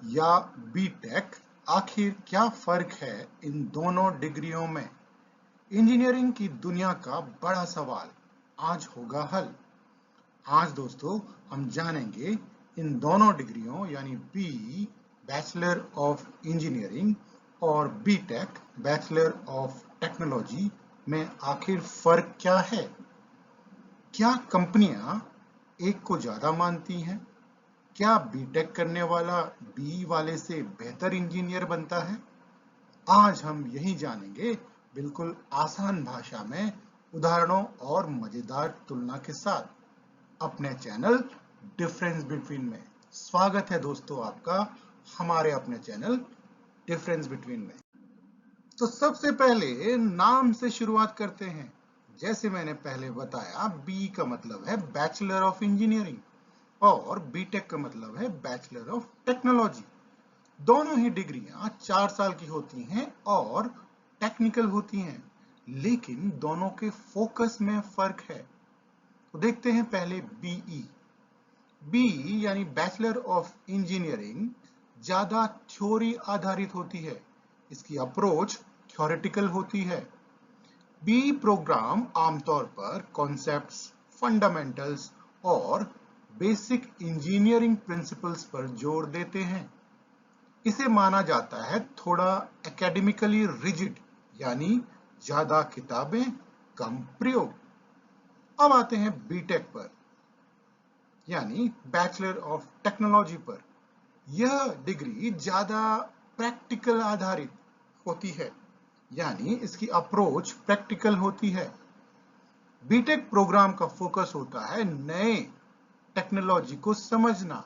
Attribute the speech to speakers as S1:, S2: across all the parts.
S1: या बीटेक, आखिर क्या फर्क है इन दोनों डिग्रियों में? इंजीनियरिंग की दुनिया का बड़ा सवाल आज होगा हल। आज दोस्तों हम जानेंगे इन दोनों डिग्रियों यानी बी बैचलर ऑफ इंजीनियरिंग और बीटेक बैचलर ऑफ टेक्नोलॉजी में आखिर फर्क क्या है। क्या कंपनियां एक को ज्यादा मानती हैं? क्या बीटेक करने वाला बी वाले से बेहतर इंजीनियर बनता है? आज हम यही जानेंगे, बिल्कुल आसान भाषा में, उदाहरणों और मजेदार तुलना के साथ, अपने चैनल डिफरेंस बिटवीन में। स्वागत है दोस्तों आपका हमारे अपने चैनल डिफरेंस बिटवीन में। तो सबसे पहले नाम से शुरुआत करते हैं। जैसे मैंने पहले बताया, बी का मतलब है बैचलर ऑफ इंजीनियरिंग और बीटेक का मतलब है बैचलर ऑफ टेक्नोलॉजी। दोनों ही डिग्रियां 4 साल की होती हैं और टेक्निकल होती हैं, लेकिन दोनों के फोकस में फर्क है। तो देखते हैं पहले बीई। बी यानी बैचलर ऑफ इंजीनियरिंग ज्यादा थ्योरी आधारित होती है, इसकी अप्रोच थ्योरेटिकल होती है। बी प्रोग्राम आमतौर पर कॉन्सेप्ट्स, फंडामेंटल्स और बेसिक इंजीनियरिंग प्रिंसिपल्स पर जोर देते हैं। इसे माना जाता है थोड़ा एकेडमिकली रिजिड, यानी ज्यादा किताबें कम प्रयोग। अब आते हैं बीटेक पर यानी बैचलर ऑफ टेक्नोलॉजी पर। यह डिग्री ज्यादा प्रैक्टिकल आधारित होती है, यानी इसकी अप्रोच प्रैक्टिकल होती है। बीटेक प्रोग्राम का फोकस होता है नए टेक्नोलॉजी को समझना,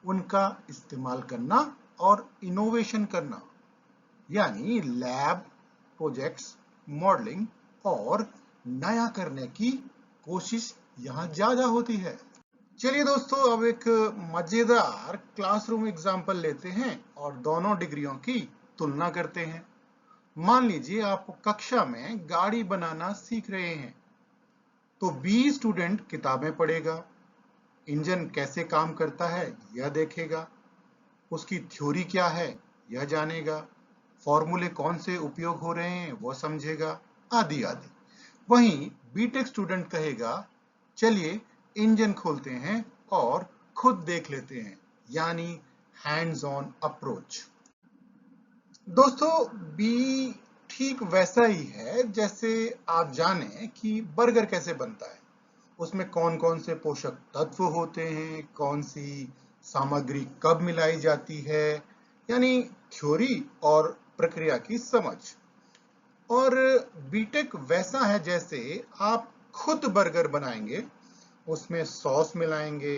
S1: उनका इस्तेमाल करना और इनोवेशन करना, यानी लैब प्रोजेक्ट्स, मॉडलिंग और नया करने की कोशिश यहां ज्यादा होती है। चलिए दोस्तों, अब एक मजेदार क्लासरूम एग्जाम्पल लेते हैं और दोनों डिग्रियों की तुलना करते हैं। मान लीजिए आप कक्षा में गाड़ी बनाना सीख रहे हैं, तो बी स्टूडेंट किताबें पढ़ेगा, इंजन कैसे काम करता है यह देखेगा, उसकी थ्योरी क्या है यह जानेगा, फॉर्मूले कौन से उपयोग हो रहे हैं वो समझेगा, आदि आदि। वहीं बीटेक स्टूडेंट कहेगा, चलिए इंजन खोलते हैं और खुद देख लेते हैं, यानी हैंड्स ऑन अप्रोच। दोस्तों, बी ठीक वैसा ही है जैसे आप जाने कि बर्गर कैसे बनता है, उसमें कौन कौन से पोषक तत्व होते हैं, कौन सी सामग्री कब मिलाई जाती है, यानी थ्योरी और प्रक्रिया की समझ। और बीटेक वैसा है जैसे आप खुद बर्गर बनाएंगे, उसमें सॉस मिलाएंगे,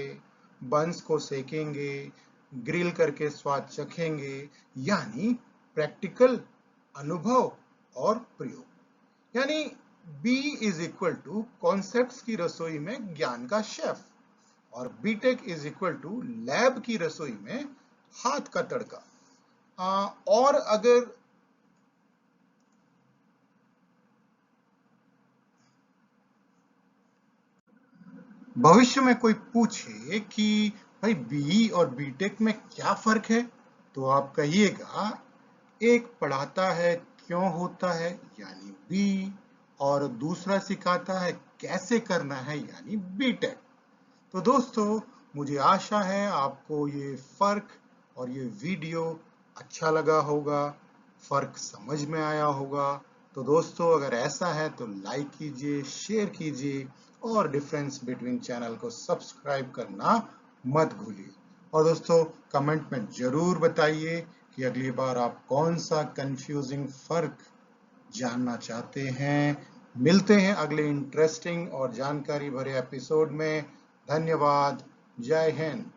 S1: बंस को सेकेंगे, ग्रिल करके स्वाद चखेंगे, यानी प्रैक्टिकल अनुभव और प्रयोग। यानी B is equal to concepts की रसोई में ज्ञान का शेफ और BTech is equal to lab की रसोई में हाथ का तड़का। और अगर भविष्य में कोई पूछे कि भाई बी और बीटेक में क्या फर्क है, तो आप कहिएगा, एक पढ़ाता है क्यों होता है यानी बी, और दूसरा सिखाता है कैसे करना है यानी बीटेक। तो दोस्तों, मुझे आशा है आपको ये फर्क और ये वीडियो अच्छा लगा होगा, फर्क समझ में आया होगा। तो दोस्तों, अगर ऐसा है तो लाइक कीजिए, शेयर कीजिए और डिफरेंस बिटवीन चैनल को सब्सक्राइब करना मत भूलिए। और दोस्तों, कमेंट में जरूर बताइए कि अगली बार आप कौन सा कंफ्यूजिंग फर्क जानना चाहते हैं। मिलते हैं अगले इंटरेस्टिंग और जानकारी भरे एपिसोड में। धन्यवाद। जय हिंद।